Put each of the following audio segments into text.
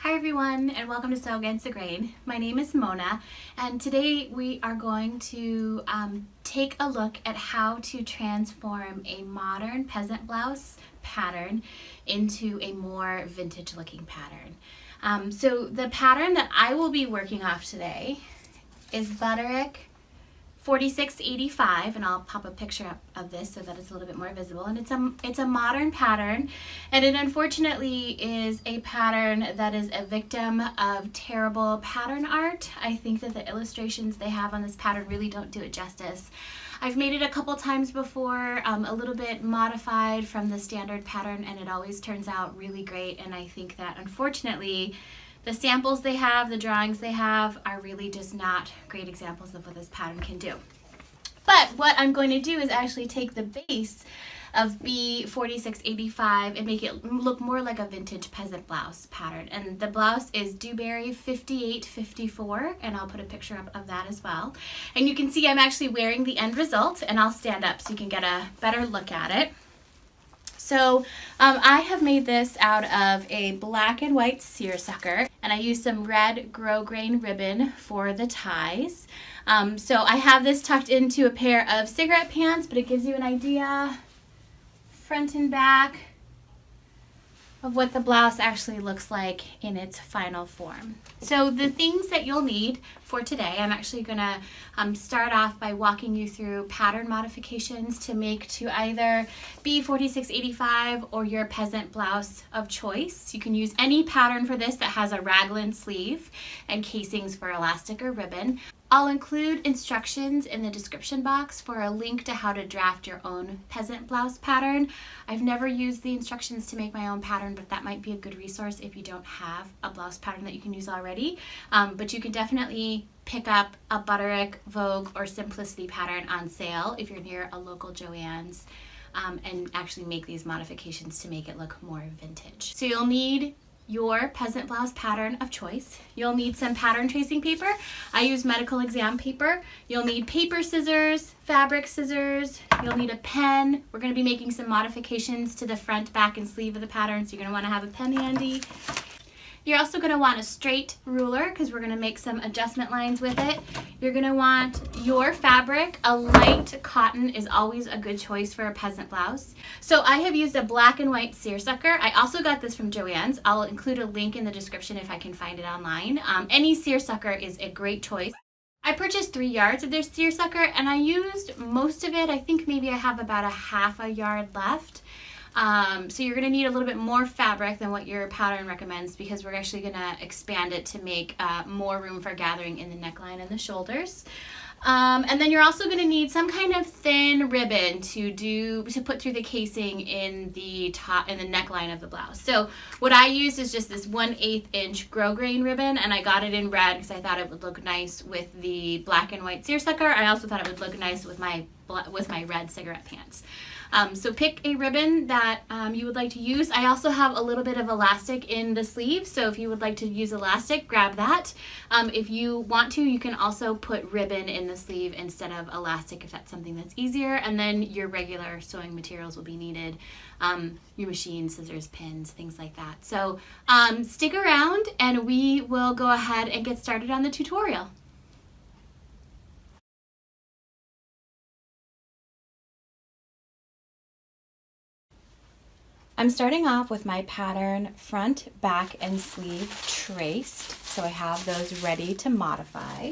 Hi everyone, and welcome to Sew Against the Grain. My name is Mona, and today we are going to take a look at how to transform a modern peasant blouse pattern into a more vintage looking pattern. So the pattern that I will be working off today is Bodice 4685, and I'll pop a picture up of this so that it's a little bit more visible. And it's a modern pattern, and it unfortunately is a pattern that is a victim of terrible pattern art. I think that the illustrations they have on this pattern really don't do it justice. I've made it a couple times before, a little bit modified from the standard pattern, and it always turns out really great. And I think that unfortunately the samples they have, the drawings they have, are really just not great examples of what this pattern can do. But what I'm going to do is actually take the base of B4685 and make it look more like a vintage peasant blouse pattern. And the blouse is Dewberry 5854, and I'll put a picture up of that as well. And you can see I'm actually wearing the end result, and I'll stand up so you can get a better look at it. So I have made this out of a black and white seersucker, and I used some red grosgrain ribbon for the ties. So I have this tucked into a pair of cigarette pants, but it gives you an idea, front and back, of what the blouse actually looks like in its final form. So the things that you'll need for today, I'm actually going to start off by walking you through pattern modifications to make to either B4685 or your peasant blouse of choice. You can use any pattern for this that has a raglan sleeve and casings for elastic or ribbon. I'll include instructions in the description box for a link to how to draft your own peasant blouse pattern. I've never used the instructions to make my own pattern, but that might be a good resource if you don't have a blouse pattern that you can use already. But you can definitely pick up a Bodice, Vogue, or Simplicity pattern on sale if you're near a local Joann's, and actually make these modifications to make it look more vintage. So you'll need your peasant blouse pattern of choice. You'll need some pattern tracing paper. I use medical exam paper. You'll need paper scissors, fabric scissors. You'll need a pen. We're going to be making some modifications to the front, back, and sleeve of the pattern, so you're going to want to have a pen handy. You're also going to want a straight ruler because we're going to make some adjustment lines with it. You're going to want your fabric. A light cotton is always a good choice for a peasant blouse. So I have used a black and white seersucker. I also got this from Joann's. I'll include a link in the description if I can find it online. Any seersucker is a great choice. I purchased 3 yards of their seersucker, and I used most of it. I think maybe I have about a half a yard left. So you're going to need a little bit more fabric than what your pattern recommends, because we're actually going to expand it to make more room for gathering in the neckline and the shoulders. And then you're also going to need some kind of thin ribbon to put through the casing in the top and the neckline of the blouse. So what I used is just this 1/8 inch grosgrain ribbon, and I got it in red because I thought it would look nice with the black and white seersucker. I also thought it would look nice with my red cigarette pants. So pick a ribbon that you would like to use. I also have a little bit of elastic in the sleeve, so if you would like to use elastic, grab that. If you want to, you can also put ribbon in the sleeve instead of elastic if that's something that's easier. And then your regular sewing materials will be needed. Your machine, scissors, pins, things like that. So stick around and we will go ahead and get started on the tutorial. I'm starting off with my pattern front, back, and sleeve traced, so I have those ready to modify.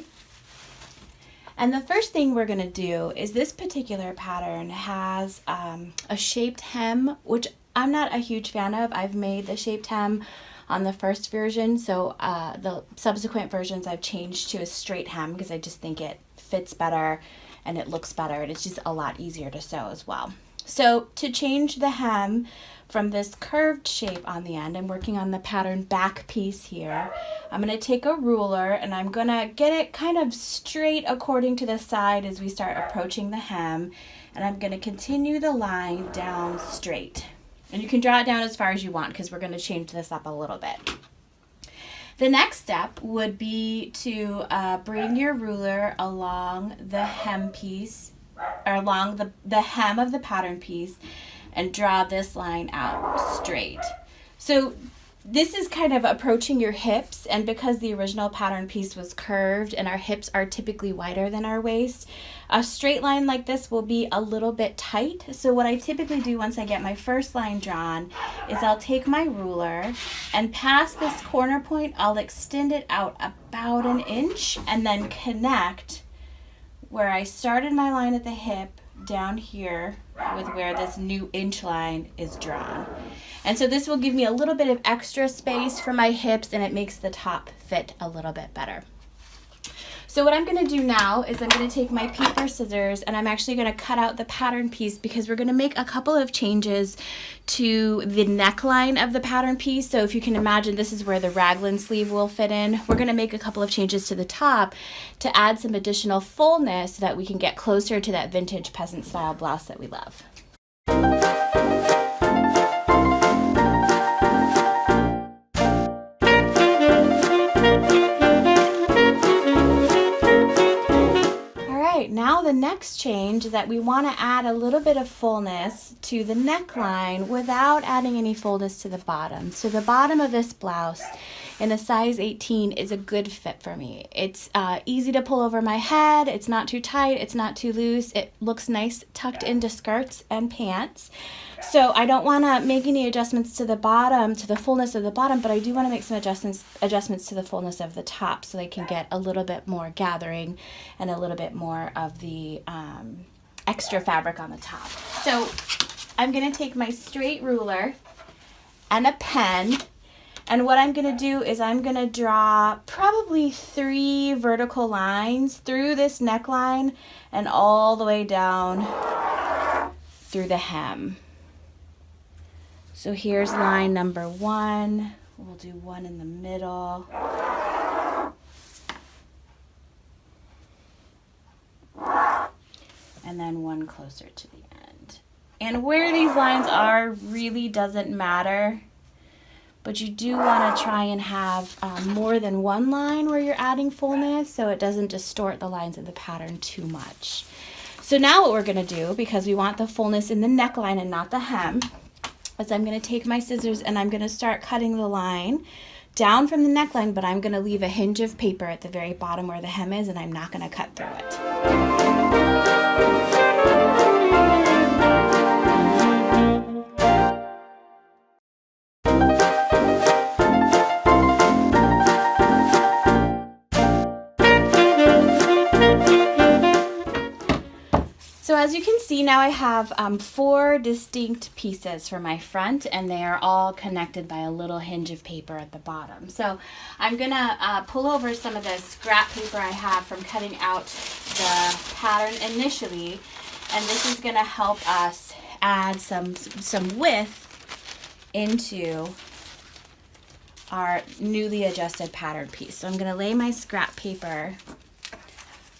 And the first thing we're going to do is this particular pattern has a shaped hem, which I'm not a huge fan of. I've made the shaped hem on the first version, so the subsequent versions I've changed to a straight hem because I just think it fits better and it looks better, and it's just a lot easier to sew as well. So to change the hem from this curved shape on the end, I'm working on the pattern back piece here. I'm going to take a ruler and I'm going to get it kind of straight according to the side as we start approaching the hem, and I'm going to continue the line down straight. And you can draw it down as far as you want because we're going to change this up a little bit. The next step would be to bring your ruler along the hem piece, or along the hem of the pattern piece, and draw this line out straight. So this is kind of approaching your hips, and because the original pattern piece was curved and our hips are typically wider than our waist, a straight line like this will be a little bit tight. So what I typically do once I get my first line drawn is I'll take my ruler, and past this corner point I'll extend it out about an inch and then connect where I started my line at the hip down here with where this new inch line is drawn. And so this will give me a little bit of extra space for my hips, and it makes the top fit a little bit better. So what I'm going to do now is I'm going to take my paper scissors, and I'm actually going to cut out the pattern piece because we're going to make a couple of changes to the neckline of the pattern piece. So if you can imagine, this is where the raglan sleeve will fit in. We're going to make a couple of changes to the top to add some additional fullness so that we can get closer to that vintage peasant style blouse that we love. Now the next change is that we want to add a little bit of fullness to the neckline without adding any fullness to the bottom. So the bottom of this blouse in a size 18 is a good fit for me. It's easy to pull over my head, it's not too tight, it's not too loose, it looks nice tucked into skirts and pants. So I don't want to make any adjustments to the bottom, to the fullness of the bottom, but I do want to make some adjustments to the fullness of the top so they can get a little bit more gathering and a little bit more of the extra fabric on the top. So I'm going to take my straight ruler and a pen, and what I'm going to do is I'm going to draw probably 3 vertical lines through this neckline and all the way down through the hem. So here's line number 1. We'll do one in the middle. And then one closer to the end. And where these lines are really doesn't matter, but you do want to try and have more than one line where you're adding fullness so it doesn't distort the lines of the pattern too much. So now what we're going to do, because we want the fullness in the neckline and not the hem, is I'm going to take my scissors and I'm going to start cutting the line down from the neckline, but I'm going to leave a hinge of paper at the very bottom where the hem is, and I'm not going to cut through it. So as you can see, now I have 4 distinct pieces for my front, and they are all connected by a little hinge of paper at the bottom. So I'm gonna pull over some of the scrap paper I have from cutting out the pattern initially, and this is gonna help us add some width into our newly adjusted pattern piece. So I'm gonna lay my scrap paper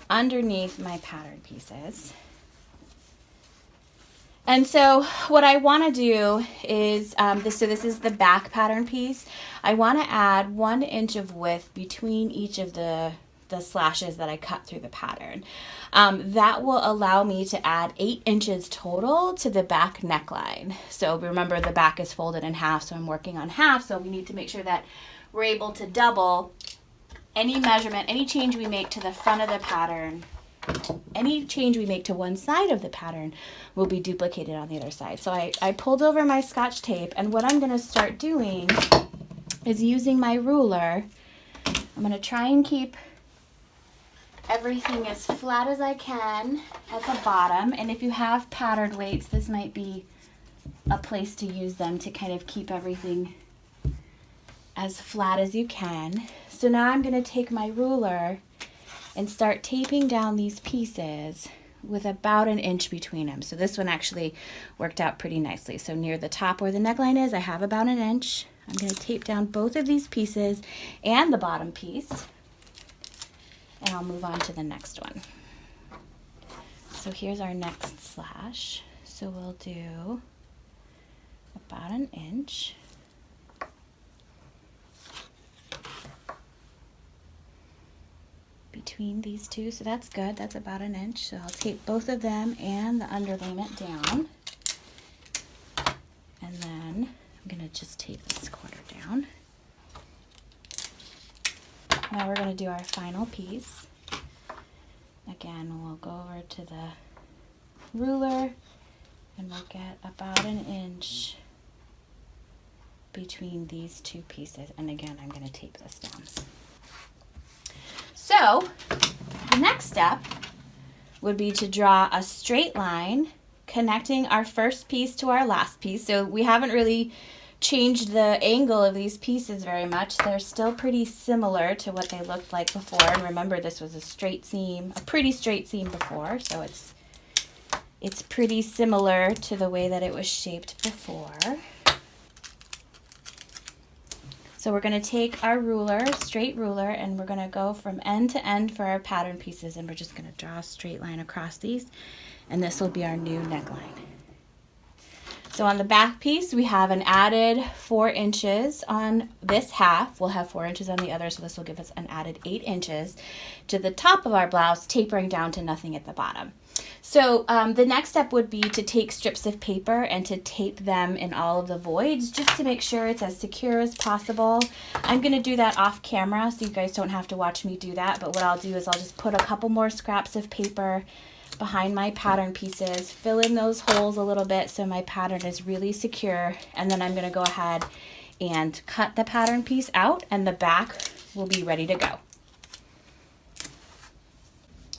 underneath my pattern pieces. And so what I want to do is, this is the back pattern piece. I want to add 1 inch of width between each of the slashes that I cut through the pattern. That will allow me to add 8 inches total to the back neckline. So remember, the back is folded in half, so I'm working on half, so we need to make sure that we're able to double any measurement, any change we make to the front of the pattern. Any change we make to one side of the pattern will be duplicated on the other side. So I pulled over my Scotch tape, and what I'm going to start doing is using my ruler. I'm going to try and keep everything as flat as I can at the bottom, and if you have pattern weights, this might be a place to use them to kind of keep everything as flat as you can. So now I'm going to take my ruler and start taping down these pieces with about an inch between them. So this one actually worked out pretty nicely. So near the top where the neckline is, I have about an inch. I'm going to tape down both of these pieces and the bottom piece, and I'll move on to the next one. So here's our next slash. So we'll do about an inch. Between these two, so that's good, that's about an inch. So I'll tape both of them and the underlayment down, and then I'm going to just tape this corner down. Now we're going to do our final piece. Again, we'll go over to the ruler and we'll get about 1 inch between these two pieces. And again, I'm going to tape this down. So the next step would be to draw a straight line connecting our first piece to our last piece. So we haven't really changed the angle of these pieces very much. They're still pretty similar to what they looked like before. And remember, this was a straight seam, a pretty straight seam before, so it's pretty similar to the way that it was shaped before. So we're going to take our ruler, straight ruler, and we're going to go from end to end for our pattern pieces, and we're just going to draw a straight line across these, and this will be our new neckline. So on the back piece, we have an added 4 inches on this half. We'll have 4 inches on the other, so this will give us an added 8 inches to the top of our blouse, tapering down to nothing at the bottom. So the next step would be to take strips of paper and to tape them in all of the voids just to make sure it's as secure as possible. I'm going to do that off camera so you guys don't have to watch me do that, but what I'll do is I'll just put a couple more scraps of paper behind my pattern pieces, fill in those holes a little bit so my pattern is really secure, and then I'm going to go ahead and cut the pattern piece out and the back will be ready to go.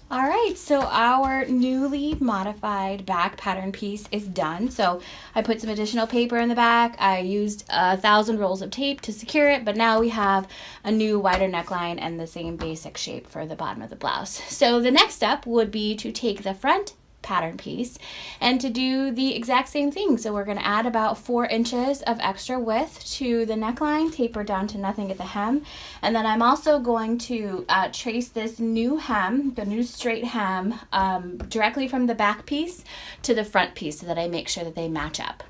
All right, so our newly modified back pattern piece is done. So I put some additional paper in the back. I used 1,000 rolls of tape to secure it, but now we have a new wider neckline and the same basic shape for the bottom of the blouse. So the next step would be to take the front pattern piece and to do the exact same thing. So we're going to add about 4 inches of extra width to the neckline, taper down to nothing at the hem, and then I'm also going to trace this new hem, the new straight hem, directly from the back piece to the front piece so that I make sure that they match up.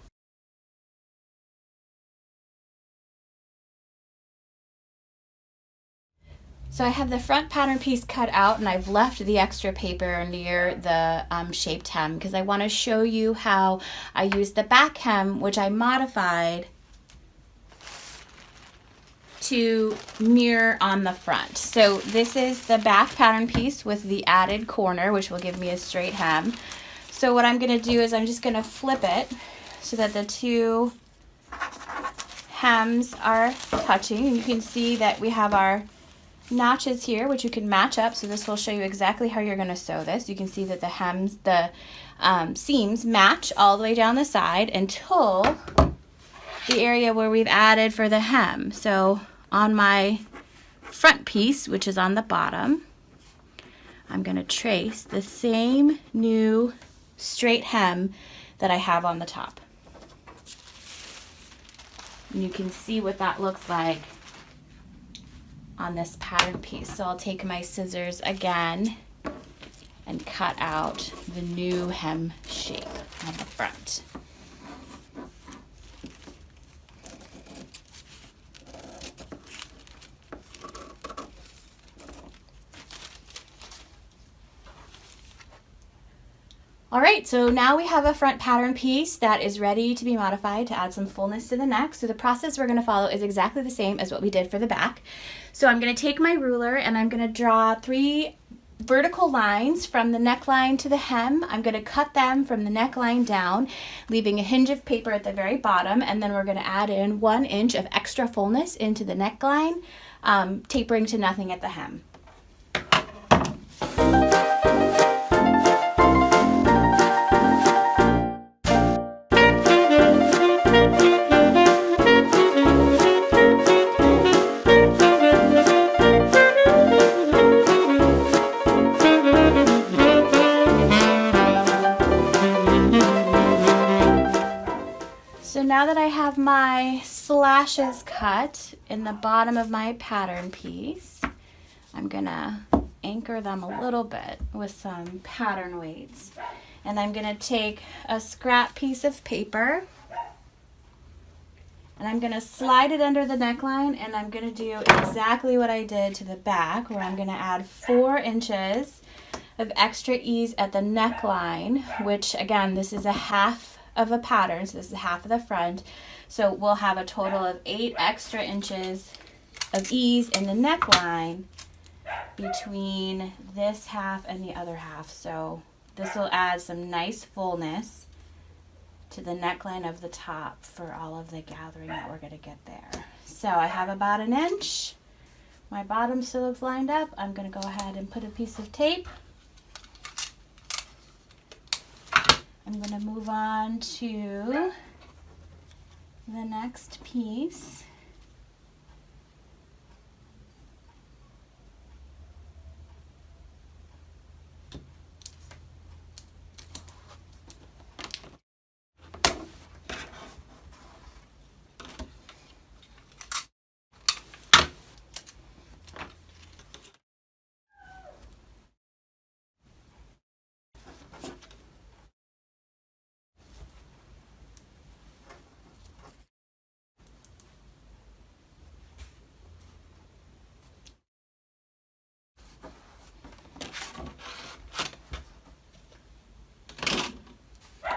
So I have the front pattern piece cut out and I've left the extra paper near the shaped hem because I want to show you how I used the back hem, which I modified to mirror on the front. So this is the back pattern piece with the added corner, which will give me a straight hem. So what I'm going to do is I'm just going to flip it so that the two hems are touching. And you can see that we have our notches here, which you can match up. So this will show you exactly how you're going to sew this. You can see that the hems, the seams match all the way down the side until the area where we've added for the hem. So on my front piece, which is on the bottom, I'm going to trace the same new straight hem that I have on the top. And you can see what that looks like on this pattern piece. So I'll take my scissors again and cut out the new hem shape on the front. All right, so now we have a front pattern piece that is ready to be modified to add some fullness to the neck. So the process we're going to follow is exactly the same as what we did for the back. So I'm going to take my ruler and I'm going to draw 3 vertical lines from the neckline to the hem. I'm going to cut them from the neckline down, leaving a hinge of paper at the very bottom, and then we're going to add in 1 inch of extra fullness into the neckline, tapering to nothing at the hem. Now that I have my slashes cut in the bottom of my pattern piece, I'm gonna anchor them a little bit with some pattern weights. And I'm gonna take a scrap piece of paper and I'm gonna slide it under the neckline, and I'm gonna do exactly what I did to the back, where I'm gonna add 4 inches of extra ease at the neckline, which again, this is a half of a pattern, so this is half of the front. So we'll have a total of 8 extra inches of ease in the neckline between this half and the other half. So this will add some nice fullness to the neckline of the top for all of the gathering that we're going to get there. So I have about 1 inch. My bottom still looks lined up. I'm going to go ahead and put a piece of tape. I'm going to move on to the next piece.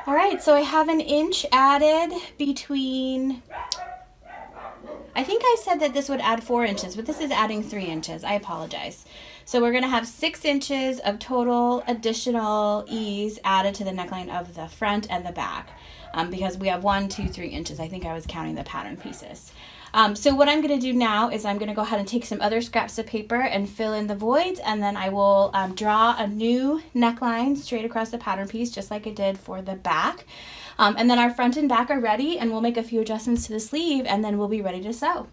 All right, so I have 1 inch added between, I think I said that this would add 4 inches, but this is adding 3 inches. I apologize. So we're going to have 6 inches of total additional ease added to the neckline of the front and the back, because we have 1, 2, 3 inches. I think I was counting the pattern pieces. So what I'm going to do now is I'm going to go ahead and take some other scraps of paper and fill in the voids, and then I will draw a new neckline straight across the pattern piece, just like I did for the back. And then our front and back are ready, and we'll make a few adjustments to the sleeve, and then we'll be ready to sew.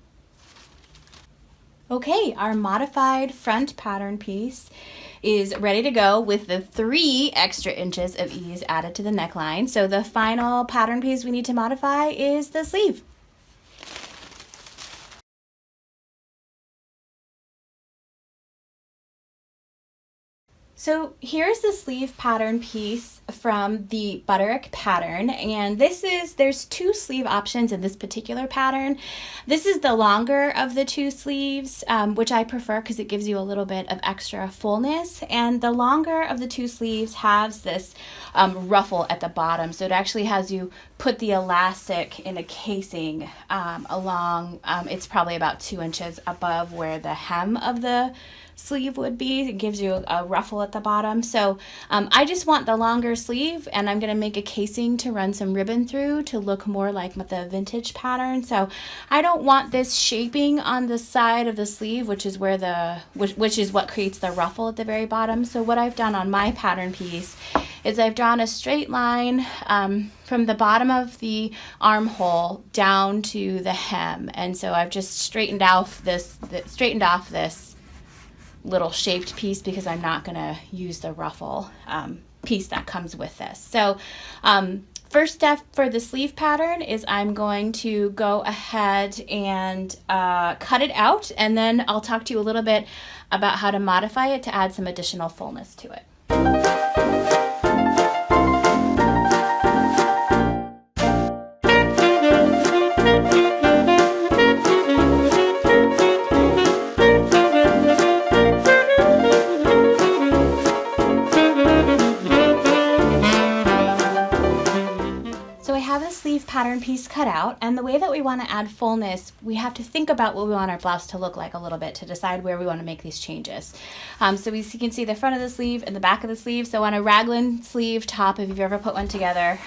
Okay, our modified front pattern piece is ready to go with the 3 extra inches of ease added to the neckline. So the final pattern piece we need to modify is the sleeve. So here's the sleeve pattern piece from the Butterick pattern, and there's 2 sleeve options in this particular pattern. This is the longer of the 2 sleeves, which I prefer because it gives you a little bit of extra fullness, and the longer of the 2 sleeves has this ruffle at the bottom, so it actually has you put the elastic in a casing along, it's probably about 2 inches above where the hem of the sleeve would be. It gives you a ruffle at the bottom. So I just want the longer sleeve, and I'm going to make a casing to run some ribbon through to look more like the vintage pattern. So I don't want this shaping on the side of the sleeve, which is where which is what creates the ruffle at the very bottom. So what I've done on my pattern piece is I've drawn a straight line from the bottom of the armhole down to the hem, and so I've just straightened off this little shaped piece because I'm not going to use the ruffle piece that comes with this. So first step for the sleeve pattern is I'm going to go ahead and cut it out, and then I'll talk to you a little bit about how to modify it to add some additional fullness to it. Pattern piece cut out, and the way that we want to add fullness, we have to think about what we want our blouse to look like a little bit to decide where we want to make these changes. So you can see the front of the sleeve and the back of the sleeve. So on a raglan sleeve top, if you've ever put one together,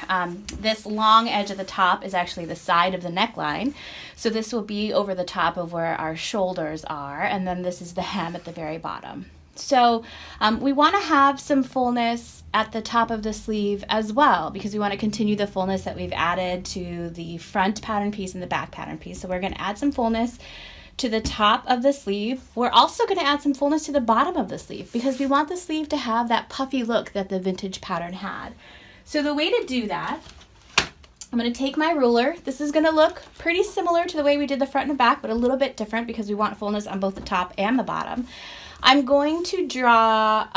this long edge at the top is actually the side of the neckline. So this will be over the top of where our shoulders are, and then this is the hem at the very bottom. So we want to have some fullness at the top of the sleeve as well, because we want to continue the fullness that we've added to the front pattern piece and the back pattern piece. So we're going to add some fullness to the top of the sleeve. We're also going to add some fullness to the bottom of the sleeve because we want the sleeve to have that puffy look that the vintage pattern had. So the way to do that, I'm going to take my ruler. This is going to look pretty similar to the way we did the front and back, but a little bit different because we want fullness on both the top and the bottom. I'm going to draw,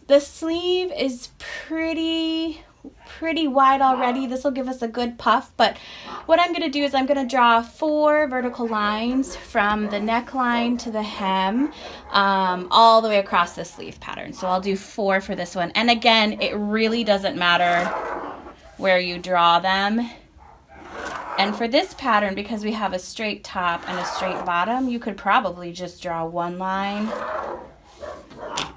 the sleeve is pretty wide already. This will give us a good puff, but what I'm going to do is I'm going to draw 4 vertical lines from the neckline to the hem, all the way across the sleeve pattern. So I'll do 4 for this one. And again, it really doesn't matter where you draw them. And for this pattern, because we have a straight top and a straight bottom, you could probably just draw one line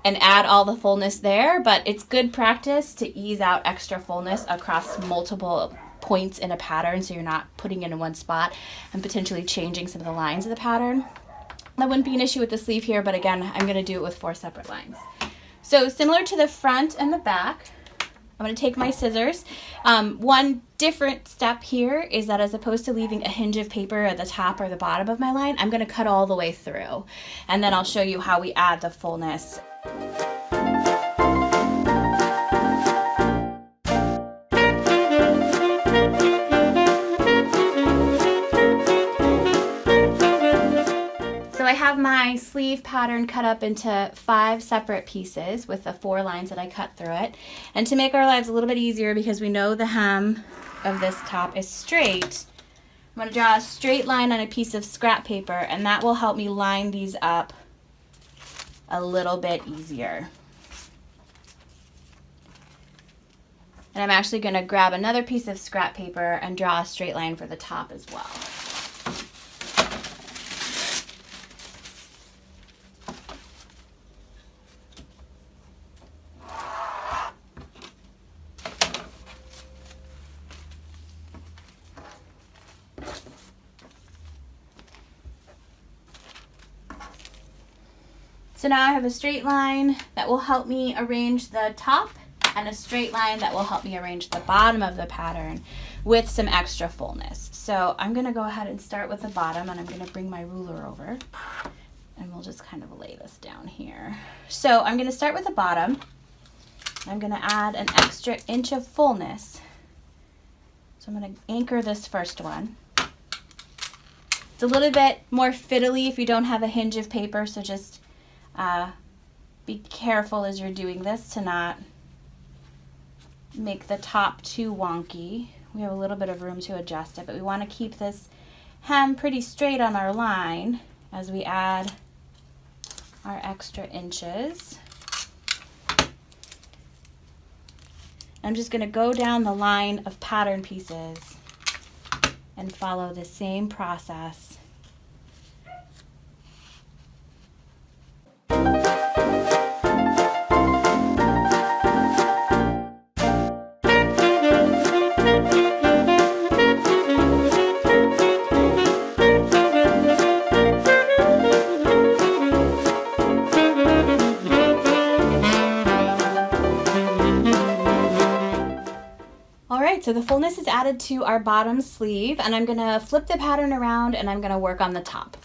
and add all the fullness there, but it's good practice to ease out extra fullness across multiple points in a pattern so you're not putting it in one spot and potentially changing some of the lines of the pattern. That wouldn't be an issue with the sleeve here, but again, I'm going to do it with 4 separate lines. So similar to the front and the back, I'm going to take my scissors. One different step here is that as opposed to leaving a hinge of paper at the top or the bottom of my line, I'm going to cut all the way through. And then I'll show you how we add the fullness. So I have my sleeve pattern cut up into 5 separate pieces with the 4 lines that I cut through it. And to make our lives a little bit easier, because we know the hem of this top is straight, I'm going to draw a straight line on a piece of scrap paper, and that will help me line these up a little bit easier. And I'm actually going to grab another piece of scrap paper and draw a straight line for the top as well. So now I have a straight line that will help me arrange the top and a straight line that will help me arrange the bottom of the pattern with some extra fullness. So I'm going to go ahead and start with the bottom, and I'm going to bring my ruler over and we'll just kind of lay this down here. So I'm going to start with the bottom. I'm going to add an extra inch of fullness. So I'm going to anchor this first one. It's a little bit more fiddly if you don't have a hinge of paper, so just be careful as you're doing this to not make the top too wonky. We have a little bit of room to adjust it, but we want to keep this hem pretty straight on our line as we add our extra inches. I'm just going to go down the line of pattern pieces and follow the same process. So the fullness is added to our bottom sleeve, and I'm going to flip the pattern around and I'm going to work on the top.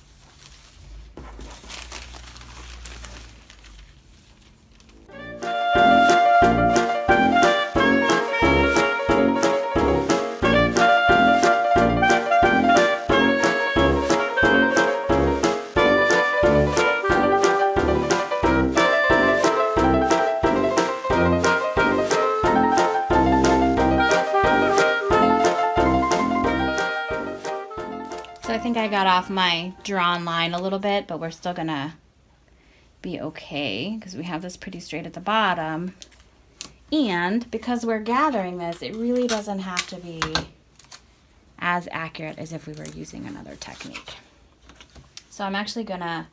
I think I got off my drawn line a little bit, but we're still gonna be okay because we have this pretty straight at the bottom. And because we're gathering this, it really doesn't have to be as accurate as if we were using another technique. So I'm actually gonna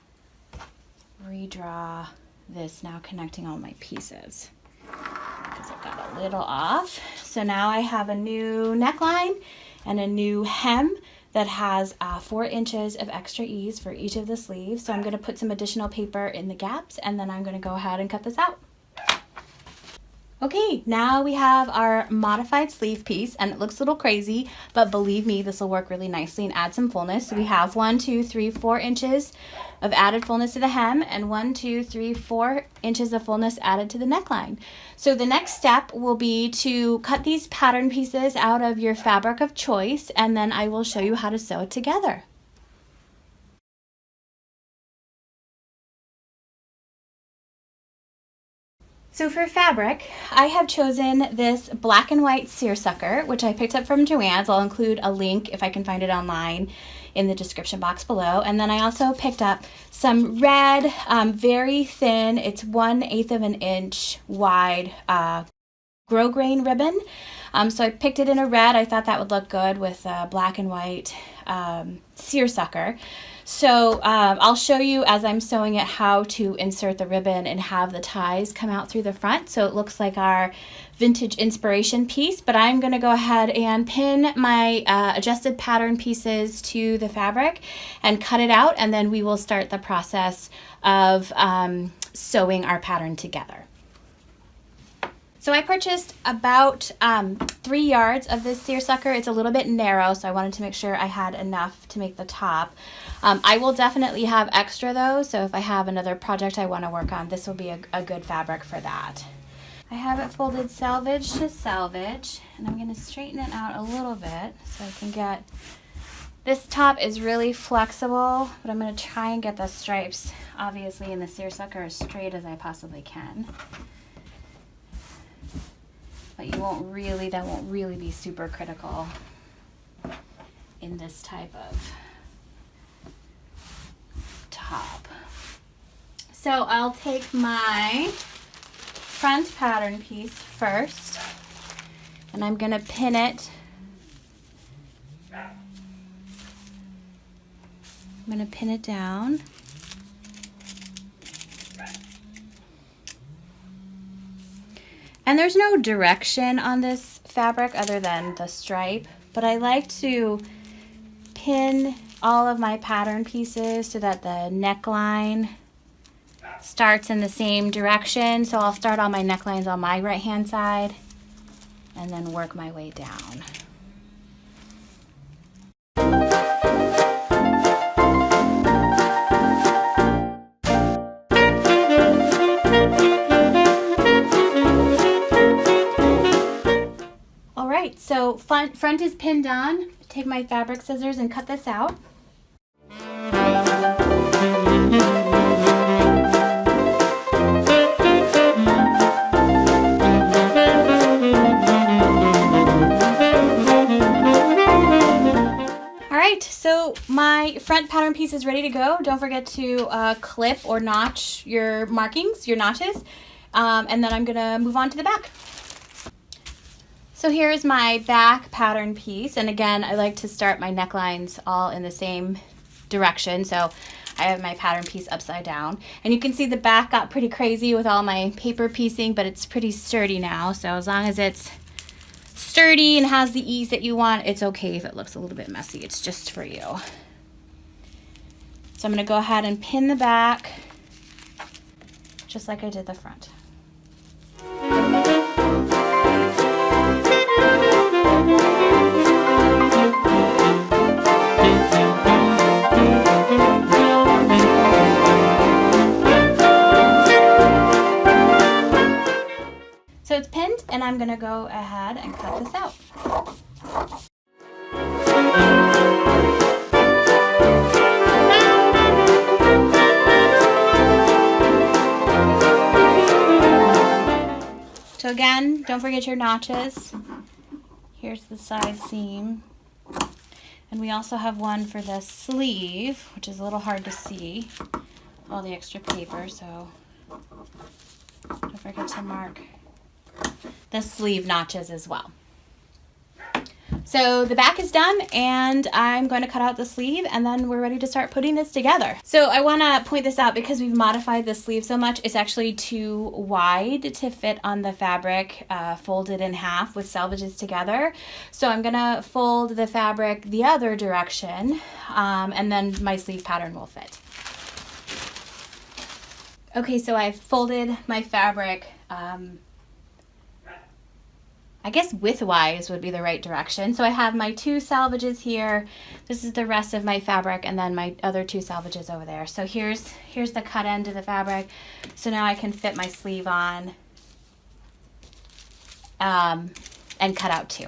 redraw this now, connecting all my pieces because it got a little off. So now I have a new neckline and a new hem that has 4 inches of extra ease for each of the sleeves. So I'm going to put some additional paper in the gaps, and then I'm going to go ahead and cut this out. Okay, now we have our modified sleeve piece, and it looks a little crazy, but believe me, this will work really nicely and add some fullness. So we have 1, 2, 3, 4 inches of added fullness to the hem, and 1, 2, 3, 4 inches of fullness added to the neckline. So the next step will be to cut these pattern pieces out of your fabric of choice, and then I will show you how to sew it together. So for fabric, I have chosen this black and white seersucker, which I picked up from Joann's. I'll include a link if I can find it online in the description box below. And then I also picked up some red, very thin, it's 1/8 of an inch wide grosgrain ribbon. So I picked it in a red. I thought that would look good with black and white seersucker. So I'll show you as I'm sewing it how to insert the ribbon and have the ties come out through the front so it looks like our vintage inspiration piece. But I'm going to go ahead and pin my adjusted pattern pieces to the fabric and cut it out, and then we will start the process of sewing our pattern together. So I purchased about 3 yards of this seersucker. It's a little bit narrow, so I wanted to make sure I had enough to make the top. I will definitely have extra though, so if I have another project I want to work on, this will be a good fabric for that. I have it folded selvage to selvage, and I'm going to straighten it out a little bit so I can get... This top is really flexible, but I'm going to try and get the stripes, obviously, in the seersucker as straight as I possibly can. But that won't really be super critical in this type of top. So I'll take my front pattern piece first, and I'm gonna pin it. I'm gonna pin it down. And there's no direction on this fabric other than the stripe, but I like to pin all of my pattern pieces so that the neckline starts in the same direction. So I'll start all my necklines on my right hand side and then work my way down. So front is pinned on. Take my fabric scissors and cut this out. All right, so my front pattern piece is ready to go. Don't forget to clip or notch your markings, your notches, and then I'm gonna move on to the back. So here's my back pattern piece, and again, I like to start my necklines all in the same direction, so I have my pattern piece upside down. And you can see the back got pretty crazy with all my paper piecing, but it's pretty sturdy now, so as long as it's sturdy and has the ease that you want, it's okay if it looks a little bit messy. It's just for you. So I'm going to go ahead and pin the back just like I did the front. So it's pinned, and I'm gonna go ahead and cut this out. So again, don't forget your notches. Here's the side seam. And we also have one for the sleeve, which is a little hard to see, all the extra paper, so don't forget to mark the sleeve notches as well. So the back is done, and I'm going to cut out the sleeve, and then we're ready to start putting this together. So I want to point this out because we've modified the sleeve so much. It's actually too wide to fit on the fabric folded in half with selvages together. So I'm going to fold the fabric the other direction, and then my sleeve pattern will fit. Okay, so I've folded my fabric I guess widthwise would be the right direction. So I have my 2 selvages here. This is the rest of my fabric, and then my other 2 selvages over there. So here's the cut end of the fabric. So now I can fit my sleeve on and cut out 2.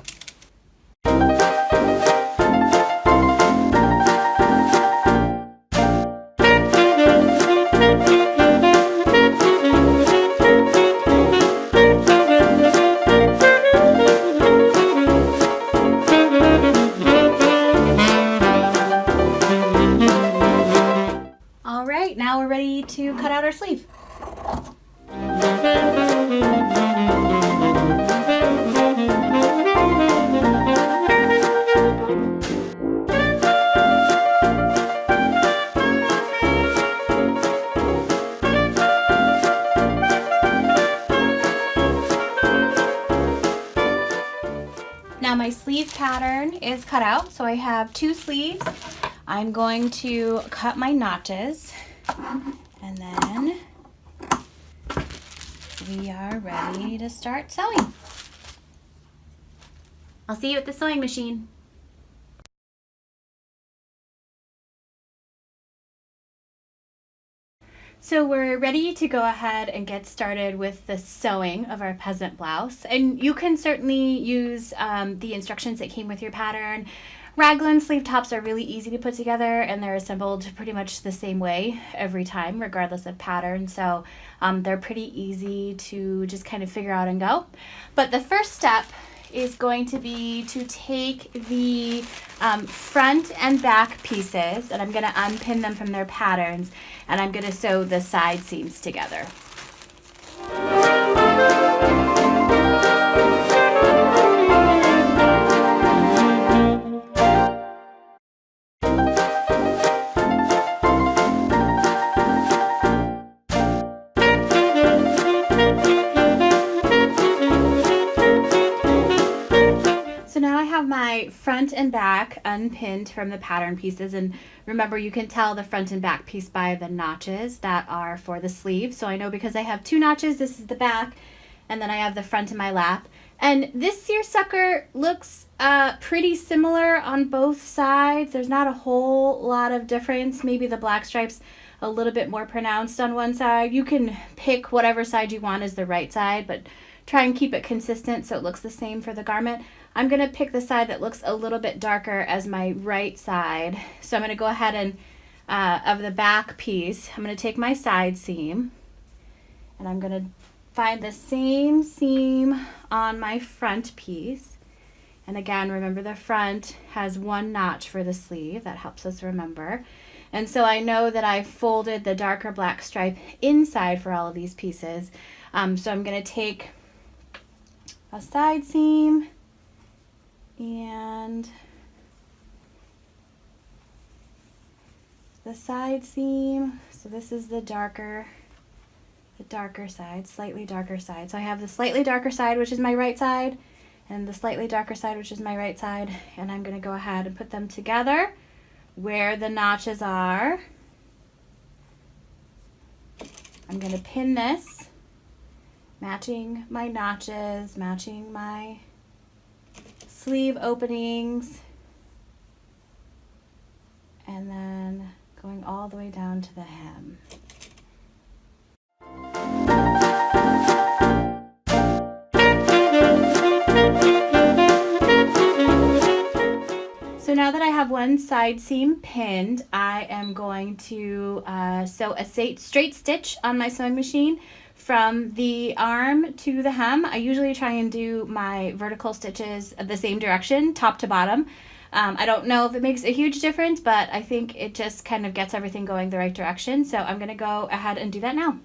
Now we're ready to cut out our sleeve. sleeve pattern is cut out. So I have 2 sleeves. I'm going to cut my notches, and then we are ready to start sewing. I'll see you at the sewing machine. So we're ready to go ahead and get started with the sewing of our peasant blouse. And you can certainly use the instructions that came with your pattern. Raglan sleeve tops are really easy to put together, and they're assembled pretty much the same way every time, regardless of pattern. So they're pretty easy to just kind of figure out and go. But the first step is going to be to take the front and back pieces, and I'm going to unpin them from their patterns, and I'm going to sew the side seams together. So now I have my front and back unpinned from the pattern pieces, and remember, you can tell the front and back piece by the notches that are for the sleeve. So I know because I have 2 notches, this is the back, and then I have the front in my lap. And this seersucker looks pretty similar on both sides. There's not a whole lot of difference. Maybe the black stripes a little bit more pronounced on one side. You can pick whatever side you want as the right side, but try and keep it consistent so it looks the same for the garment. I'm going to pick the side that looks a little bit darker as my right side. So I'm going to go ahead and, of the back piece, I'm going to take my side seam, and I'm going to find the same seam on my front piece. And again, remember the front has 1 notch for the sleeve. That helps us remember. And so I know that I folded the darker black stripe inside for all of these pieces. So I'm going to take a side seam and the side seam. So this is the darker side, slightly darker side. So I have the slightly darker side, which is my right side, and the slightly darker side, which is my right side. And I'm going to go ahead and put them together where the notches are. I'm going to pin this, matching my notches, matching my sleeve openings, and then going all the way down to the hem. So now that I have one side seam pinned, I am going to sew a straight stitch on my sewing machine from the arm to the hem. I usually try and do my vertical stitches the same direction, top to bottom. I don't know if it makes a huge difference, but I think it just kind of gets everything going the right direction. So I'm going to go ahead and do that now.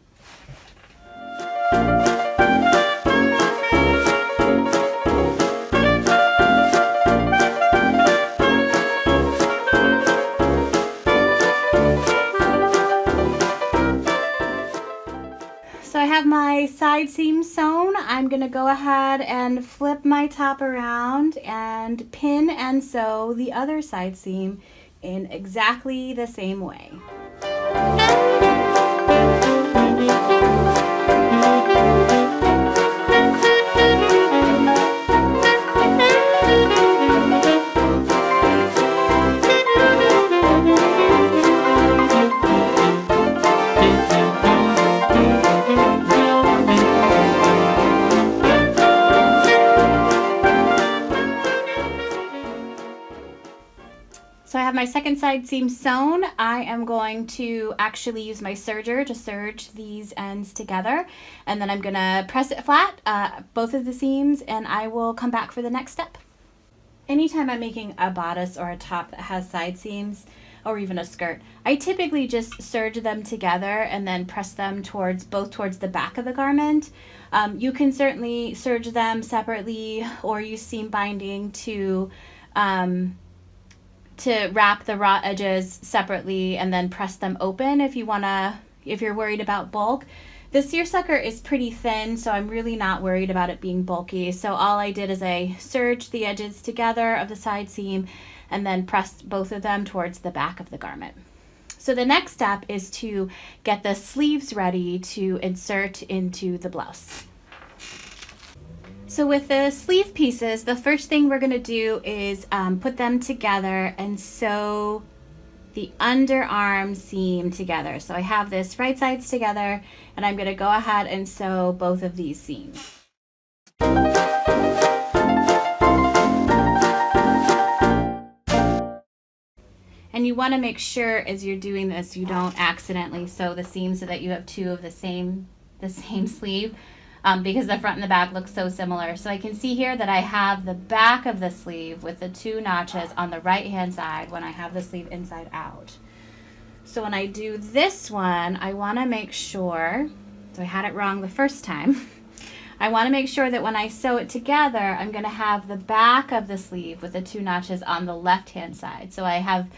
So I have my side seam sewn. I'm going to go ahead and flip my top around and pin and sew the other side seam in exactly the same way. So I have my second side seam sewn. I am going to actually use my serger to serge these ends together, and then I'm going to press it flat, both of the seams, and I will come back for the next step. Anytime I'm making a bodice or a top that has side seams, or even a skirt, I typically just serge them together and then press them both towards the back of the garment. You can certainly serge them separately or use seam binding to wrap the raw edges separately and then press them open if you're worried about bulk. The seersucker is pretty thin, so I'm really not worried about it being bulky. So all I did is I serged the edges together of the side seam and then pressed both of them towards the back of the garment. So the next step is to get the sleeves ready to insert into the blouse. So with the sleeve pieces, the first thing we're going to do is put them together and sew the underarm seam together. So I have this right sides together, and I'm going to go ahead and sew both of these seams. And you want to make sure as you're doing this you don't accidentally sew the seam so that you have two of the same sleeve, because the front and the back look so similar. So I can see here that I have the back of the sleeve with the two notches on the right hand side when I have the sleeve inside out. So when I do this one, I want to make sure, so I had it wrong the first time, I want to make sure that when I sew it together, I'm going to have the back of the sleeve with the two notches on the left hand side. So I have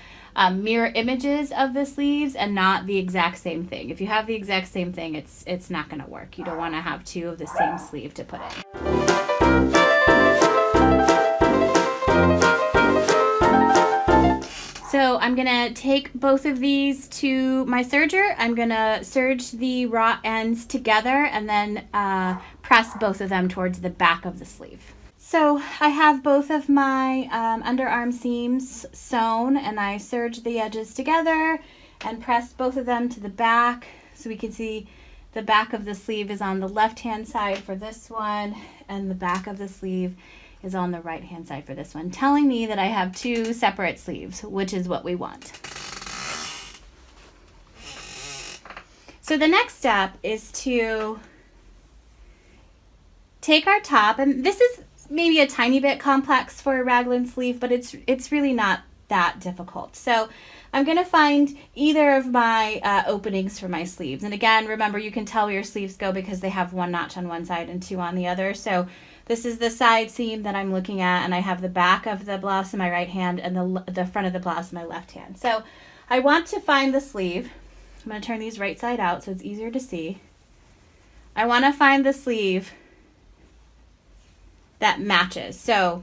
mirror images of the sleeves and not the exact same thing. If you have the exact same thing, it's not going to work. You don't want to have two of the same sleeve to put in. So I'm going to take both of these to my serger. I'm going to serge the raw ends together and then press both of them towards the back of the sleeve. So I have both of my underarm seams sewn, and I serged the edges together and pressed both of them to the back. So we can see the back of the sleeve is on the left hand side for this one, and the back of the sleeve is on the right hand side for this one, telling me that I have two separate sleeves, which is what we want. So the next step is to take our top, and this is maybe a tiny bit complex for a raglan sleeve, but it's really not that difficult. So I'm going to find either of my openings for my sleeves. And again, remember, you can tell where your sleeves go because they have one notch on one side and two on the other. So this is the side seam that I'm looking at, and I have the back of the blouse in my right hand and the front of the blouse in my left hand. So I want to find the sleeve. I'm going to turn these right side out so it's easier to see. I want to find the sleeve that matches. So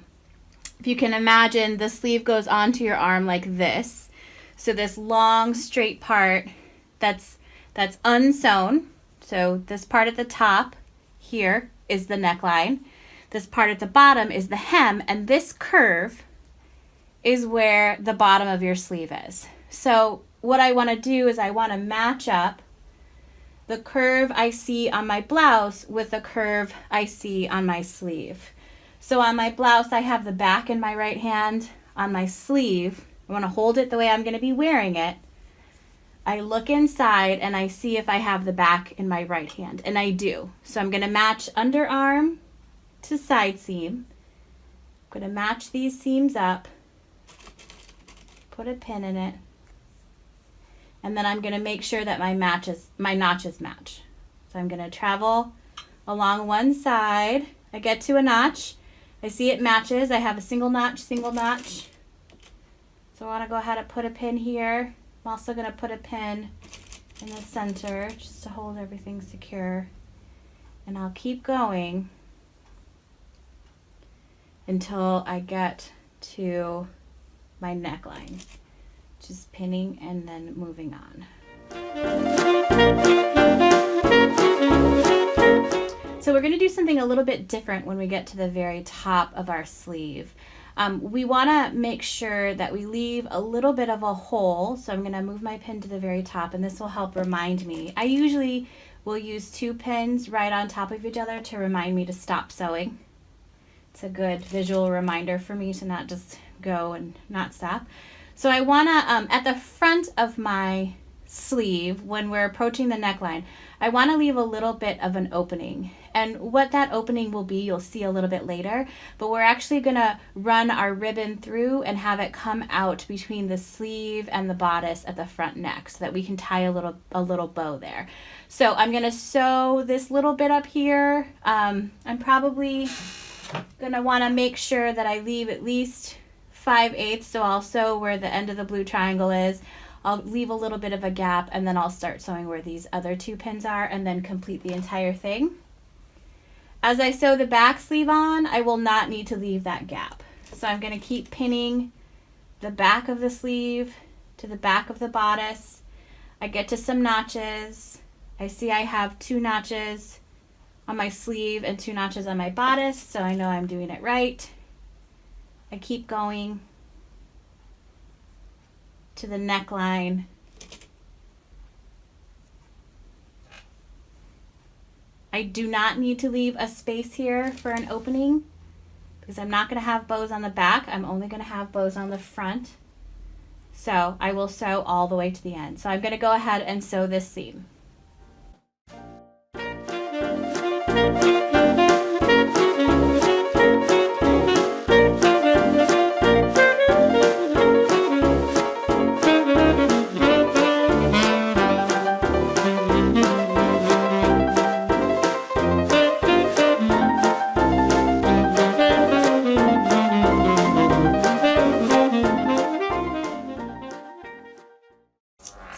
if you can imagine, the sleeve goes onto your arm like this. So this long straight part that's unsewn. So this part at the top here is the neckline. This part at the bottom is the hem, and this curve is where the bottom of your sleeve is. So what I want to do is I want to match up the curve I see on my blouse with the curve I see on my sleeve. So on my blouse, I have the back in my right hand. On my sleeve, I want to hold it the way I'm going to be wearing it. I look inside and I see if I have the back in my right hand, and I do. So I'm going to match underarm to side seam. I'm going to match these seams up, put a pin in it, and then I'm going to make sure that my notches match. So I'm going to travel along one side. I get to a notch. I see it matches. I have a single notch. So I want to go ahead and put a pin here. I'm also going to put a pin in the center just to hold everything secure. And I'll keep going until I get to my neckline. Just pinning and then moving on. So we're going to do something a little bit different when we get to the very top of our sleeve. We want to make sure that we leave a little bit of a hole. So I'm going to move my pin to the very top, and this will help remind me. I usually will use 2 pins right on top of each other to remind me to stop sewing. It's a good visual reminder for me to not just go and not stop. So I want to, at the front of my sleeve, when we're approaching the neckline, I want to leave a little bit of an opening. And what that opening will be, you'll see a little bit later, but we're actually going to run our ribbon through and have it come out between the sleeve and the bodice at the front neck so that we can tie a little bow there. So I'm going to sew this little bit up here. I'm probably going to want to make sure that I leave at least 5/8, so I'll sew where the end of the blue triangle is. I'll leave a little bit of a gap, and then I'll start sewing where these other 2 pins are and then complete the entire thing. As I sew the back sleeve on, I will not need to leave that gap. So I'm going to keep pinning the back of the sleeve to the back of the bodice. I get to some notches. I see I have 2 notches on my sleeve and 2 notches on my bodice, so I know I'm doing it right. I keep going to the neckline. I do not need to leave a space here for an opening because I'm not going to have bows on the back. I'm only going to have bows on the front. So I will sew all the way to the end. So I'm going to go ahead and sew this seam.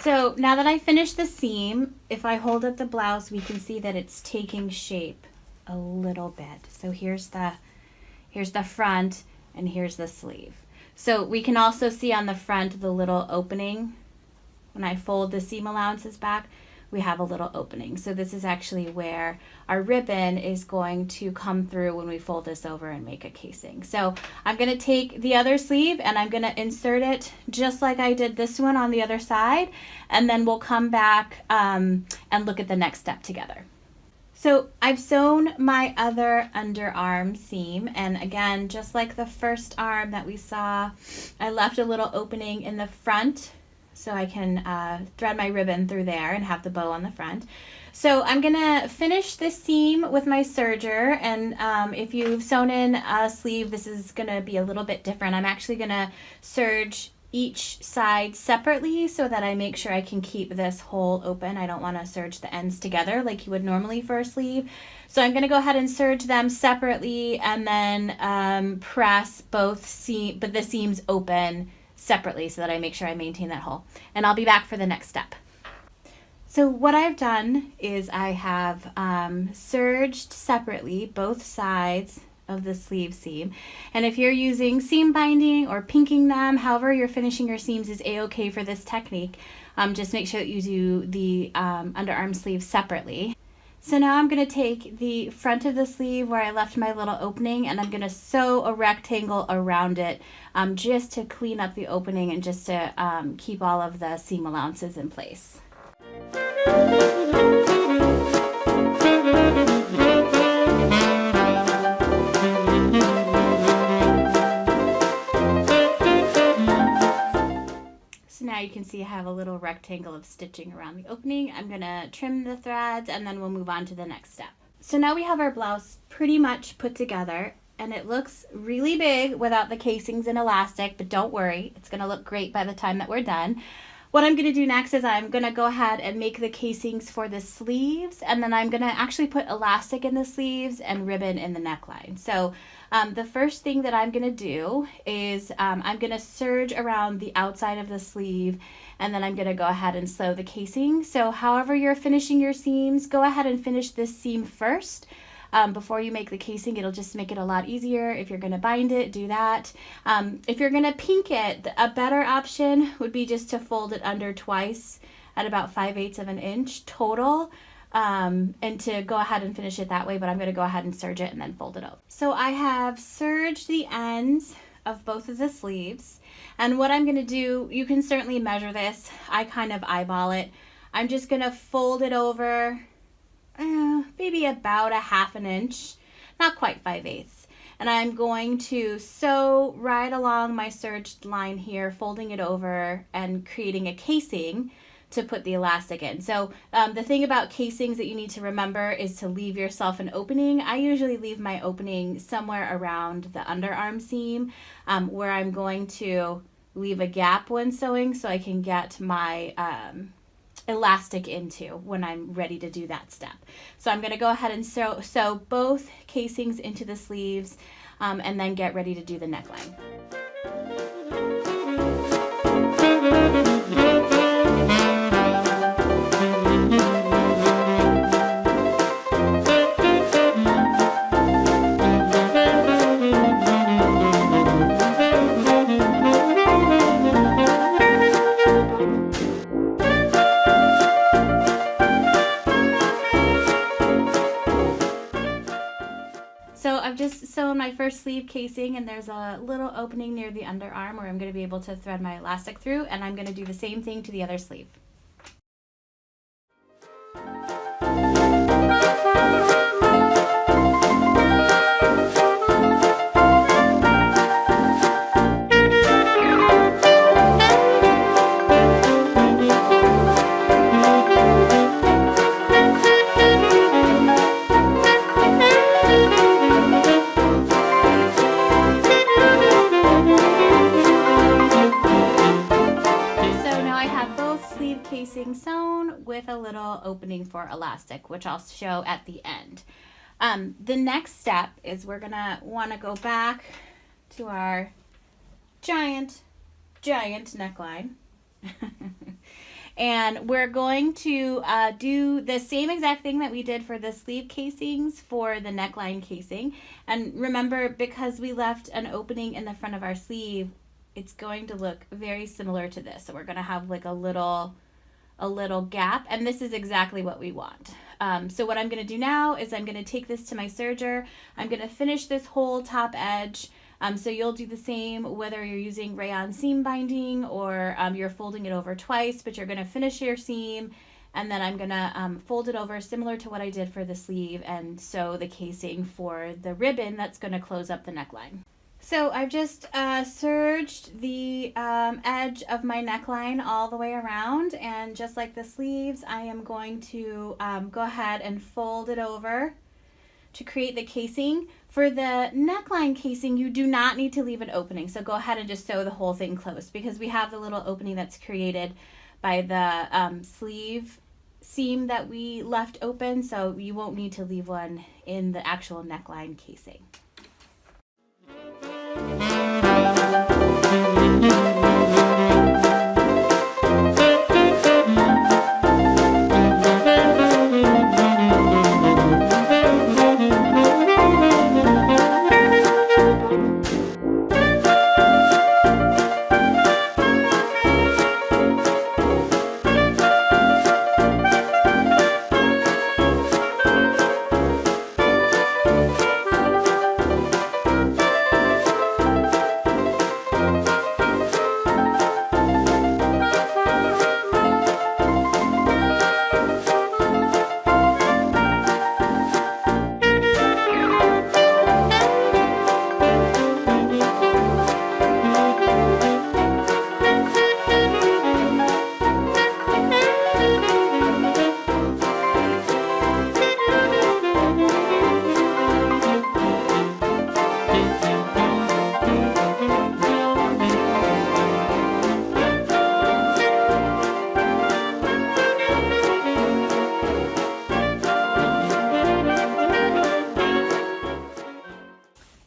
So now that I finished the seam, if I hold up the blouse, we can see that it's taking shape a little bit. So here's the front and here's the sleeve. So we can also see on the front the little opening. When I fold the seam allowances back, we have a little opening. So this is actually where our ribbon is going to come through when we fold this over and make a casing. So I'm going to take the other sleeve and I'm going to insert it just like I did this one on the other side, and then we'll come back and look at the next step together. So I've sewn my other underarm seam, and again, just like the first arm that we saw, I left a little opening in the front so I can thread my ribbon through there and have the bow on the front. So I'm gonna finish this seam with my serger, and if you've sewn in a sleeve, this is gonna be a little bit different. I'm actually gonna serge each side separately so that I make sure I can keep this hole open. I don't wanna serge the ends together like you would normally for a sleeve. So I'm gonna go ahead and serge them separately and then press both the seams open separately so that I make sure I maintain that hole. And I'll be back for the next step. So what I've done is I have serged separately both sides of the sleeve seam. And if you're using seam binding or pinking them, however you're finishing your seams is a-okay for this technique. Just make sure that you do the underarm sleeve separately. So now I'm going to take the front of the sleeve where I left my little opening, and I'm going to sew a rectangle around it just to clean up the opening and just to keep all of the seam allowances in place. So now you can see I have a little rectangle of stitching around the opening. I'm going to trim the threads and then we'll move on to the next step. So now we have our blouse pretty much put together, and it looks really big without the casings and elastic, but don't worry, it's going to look great by the time that we're done. What I'm going to do next is I'm going to go ahead and make the casings for the sleeves, and then I'm going to actually put elastic in the sleeves and ribbon in the neckline. So the first thing that I'm going to do is I'm going to serge around the outside of the sleeve, and then I'm going to go ahead and sew the casing. So however you're finishing your seams, go ahead and finish this seam first. Before you make the casing, it'll just make it a lot easier. If you're going to bind it, do that. If you're going to pink it, a better option would be just to fold it under twice at about 5/8 of an inch total, and to go ahead and finish it that way, but I'm going to go ahead and serge it and then fold it over. So I have serged the ends of both of the sleeves, and what I'm going to do, you can certainly measure this. I kind of eyeball it. I'm just going to fold it over maybe about 1/2 inch, not quite 5/8. And I'm going to sew right along my serged line here, folding it over and creating a casing to put the elastic in. So the thing about casings that you need to remember is to leave yourself an opening. I usually leave my opening somewhere around the underarm seam, where I'm going to leave a gap when sewing so I can get my elastic into when I'm ready to do that step. So I'm going to go ahead and sew both casings into the sleeves, and then get ready to do the neckline. just sewn my first sleeve casing, and there's a little opening near the underarm where I'm going to be able to thread my elastic through, and I'm going to do the same thing to the other sleeve. Casing sewn with a little opening for elastic, which I'll show at the end. The next step is we're gonna want to go back to our giant neckline and we're going to do the same exact thing that we did for the sleeve casings for the neckline casing. And remember, because we left an opening in the front of our sleeve, it's going to look very similar to this. So we're going to have like a little gap, and this is exactly what we want. So what I'm going to do now is I'm going to take this to my serger. I'm going to finish this whole top edge. So you'll do the same whether you're using rayon seam binding or you're folding it over twice, but you're going to finish your seam, and then I'm going to fold it over similar to what I did for the sleeve and sew the casing for the ribbon that's going to close up the neckline. So I've just serged the edge of my neckline all the way around, and just like the sleeves, I am going to go ahead and fold it over to create the casing. For the neckline casing, you do not need to leave an opening, so go ahead and just sew the whole thing closed because we have the little opening that's created by the sleeve seam that we left open, so you won't need to leave one in the actual neckline casing.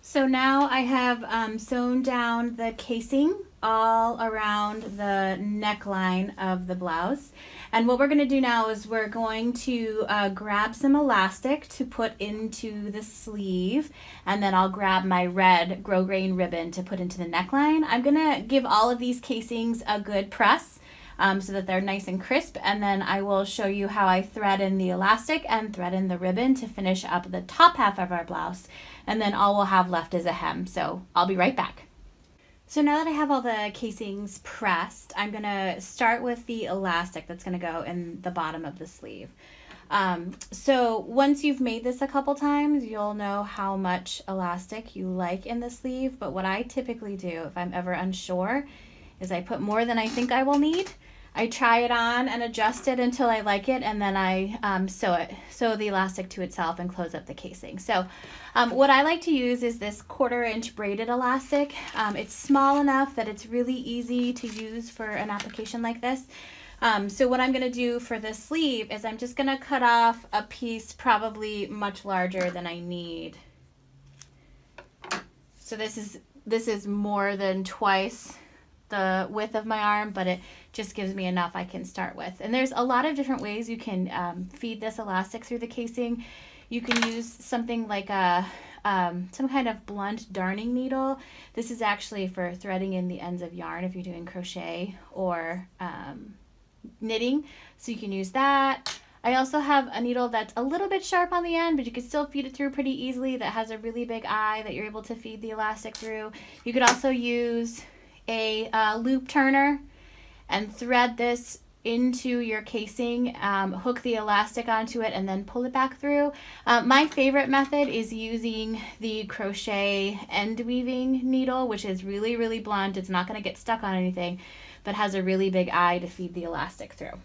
So now I have sewn down the casing all around the neckline of the blouse. And what we're going to do now is we're going to grab some elastic to put into the sleeve, and then I'll grab my red grosgrain ribbon to put into the neckline. I'm going to give all of these casings a good press so that they're nice and crisp, and then I will show you how I thread in the elastic and thread in the ribbon to finish up the top half of our blouse, and then all we'll have left is a hem. So I'll be right back. So now that I have all the casings pressed, I'm going to start with the elastic that's going to go in the bottom of the sleeve. So once you've made this a couple times, you'll know how much elastic you like in the sleeve. But what I typically do if I'm ever unsure is I put more than I think I will need. I try it on and adjust it until I like it, and then I sew the elastic to itself and close up the casing. So what I like to use is this 1/4 inch braided elastic. It's small enough that it's really easy to use for an application like this. So what I'm going to do for this sleeve is I'm just going to cut off a piece probably much larger than I need. So this is more than twice the width of my arm, but it just gives me enough I can start with. And there's a lot of different ways you can feed this elastic through the casing. You can use something like a some kind of blunt darning needle. This is actually for threading in the ends of yarn if you're doing crochet or knitting, so you can use that. I also have a needle that's a little bit sharp on the end, but you can still feed it through pretty easily, that has a really big eye that you're able to feed the elastic through. You could also use a loop turner and thread this into your casing, hook the elastic onto it, and then pull it back through. My favorite method is using the crochet end weaving needle, which is really, really blunt. It's not going to get stuck on anything, but has a really big eye to feed the elastic through.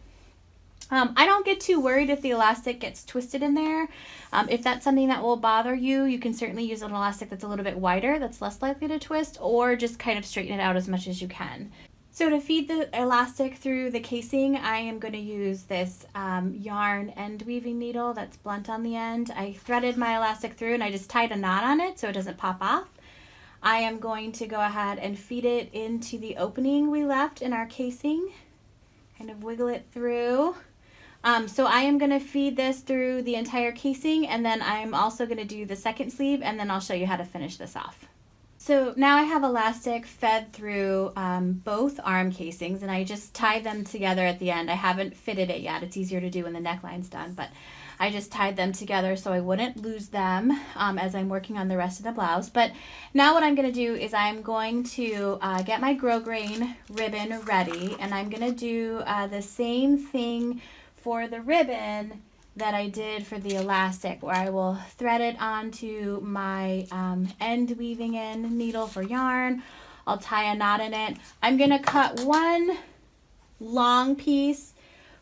I don't get too worried if the elastic gets twisted in there. If that's something that will bother you, you can certainly use an elastic that's a little bit wider, that's less likely to twist, or just kind of straighten it out as much as you can. So to feed the elastic through the casing, I am going to use this yarn end weaving needle that's blunt on the end. I threaded my elastic through and I just tied a knot on it so it doesn't pop off. I am going to go ahead and feed it into the opening we left in our casing, kind of wiggle it through. So I am going to feed this through the entire casing, and then I'm also going to do the second sleeve, and then I'll show you how to finish this off. So now I have elastic fed through both arm casings, and I just tied them together at the end. I haven't fitted it yet. It's easier to do when the neckline's done, but I just tied them together so I wouldn't lose them as I'm working on the rest of the blouse. But now what I'm going to do is I'm going to get my grosgrain ribbon ready, and I'm going to do the same thing for the ribbon that I did for the elastic, where I will thread it onto my end weaving in needle for yarn. I'll tie a knot in it. I'm going to cut one long piece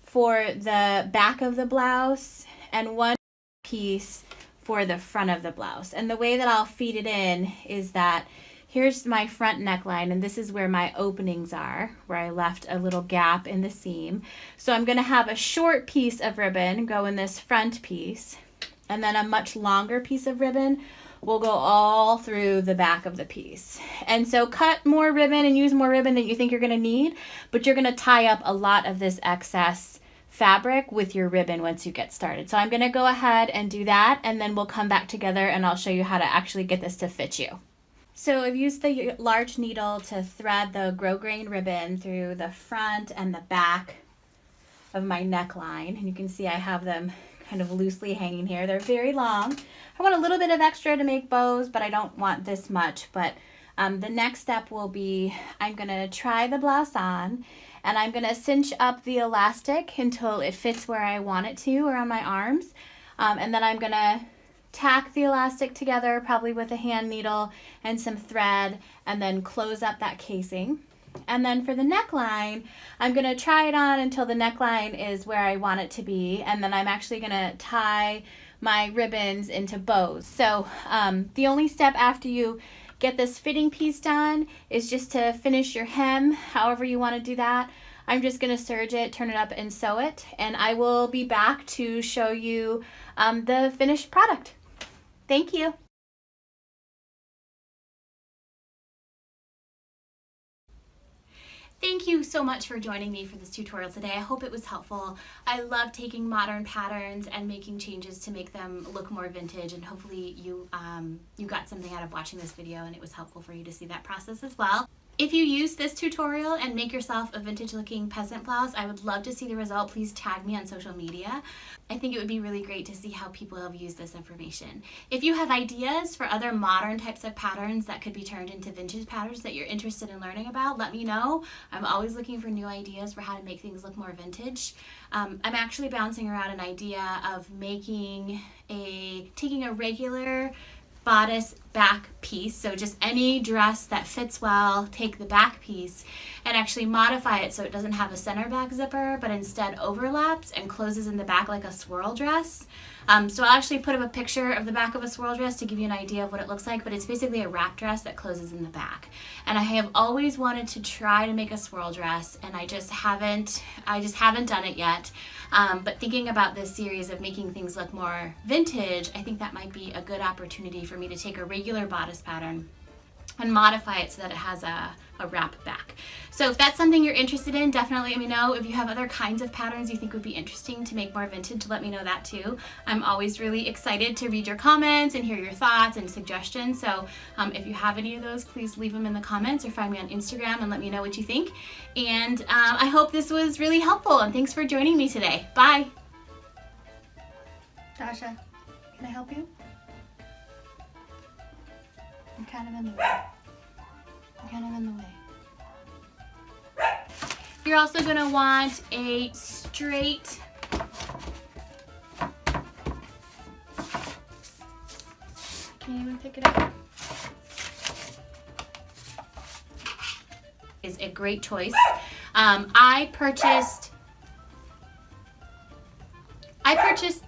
for the back of the blouse and one piece for the front of the blouse. And the way that I'll feed it in is that here's my front neckline, and this is where my openings are, where I left a little gap in the seam. So I'm going to have a short piece of ribbon go in this front piece, and then a much longer piece of ribbon will go all through the back of the piece. And so cut more ribbon and use more ribbon than you think you're going to need, but you're going to tie up a lot of this excess fabric with your ribbon once you get started. So I'm going to go ahead and do that, and then we'll come back together and I'll show you how to actually get this to fit you. So I've used the large needle to thread the grosgrain ribbon through the front and the back of my neckline. And you can see I have them kind of loosely hanging here. They're very long. I want a little bit of extra to make bows, but I don't want this much. But the next step will be I'm going to try the blouse on, and I'm going to cinch up the elastic until it fits where I want it to around my arms. And then I'm going to tack the elastic together, probably with a hand needle and some thread, and then close up that casing. And then for the neckline, I'm going to try it on until the neckline is where I want it to be, and then I'm actually going to tie my ribbons into bows. So the only step after you get this fitting piece done is just to finish your hem, however you want to do that. I'm just going to serge it, turn it up, and sew it, and I will be back to show you the finished product. Thank you. Thank you so much for joining me for this tutorial today. I hope it was helpful. I love taking modern patterns and making changes to make them look more vintage, and hopefully you got something out of watching this video and it was helpful for you to see that process as well. If you use this tutorial and make yourself a vintage looking peasant blouse, I would love to see the result. Please tag me on social media. I think it would be really great to see how people have used this information. If you have ideas for other modern types of patterns that could be turned into vintage patterns that you're interested in learning about, let me know. I'm always looking for new ideas for how to make things look more vintage. I'm actually bouncing around an idea of taking a regular bodice back piece, so just any dress that fits well, take the back piece and actually modify it so it doesn't have a center back zipper, but instead overlaps and closes in the back like a swirl dress. So I'll actually put up a picture of the back of a swirl dress to give you an idea of what it looks like, but it's basically a wrap dress that closes in the back. And I have always wanted to try to make a swirl dress, and I just haven't done it yet. But thinking about this series of making things look more vintage, I think that might be a good opportunity for me to take a regular bodice pattern and modify it so that it has a wrap back. So if that's something you're interested in, definitely let me know. If you have other kinds of patterns you think would be interesting to make more vintage, let me know that too. I'm always really excited to read your comments and hear your thoughts and suggestions. So if you have any of those, please leave them in the comments or find me on Instagram and let me know what you think. And I hope this was really helpful, and thanks for joining me today. Bye. Dasha, can I help you? I'm kind of in the way. I'm kind of in the way. You're also going to want a straight Can you even pick it up? Is a great choice. I purchased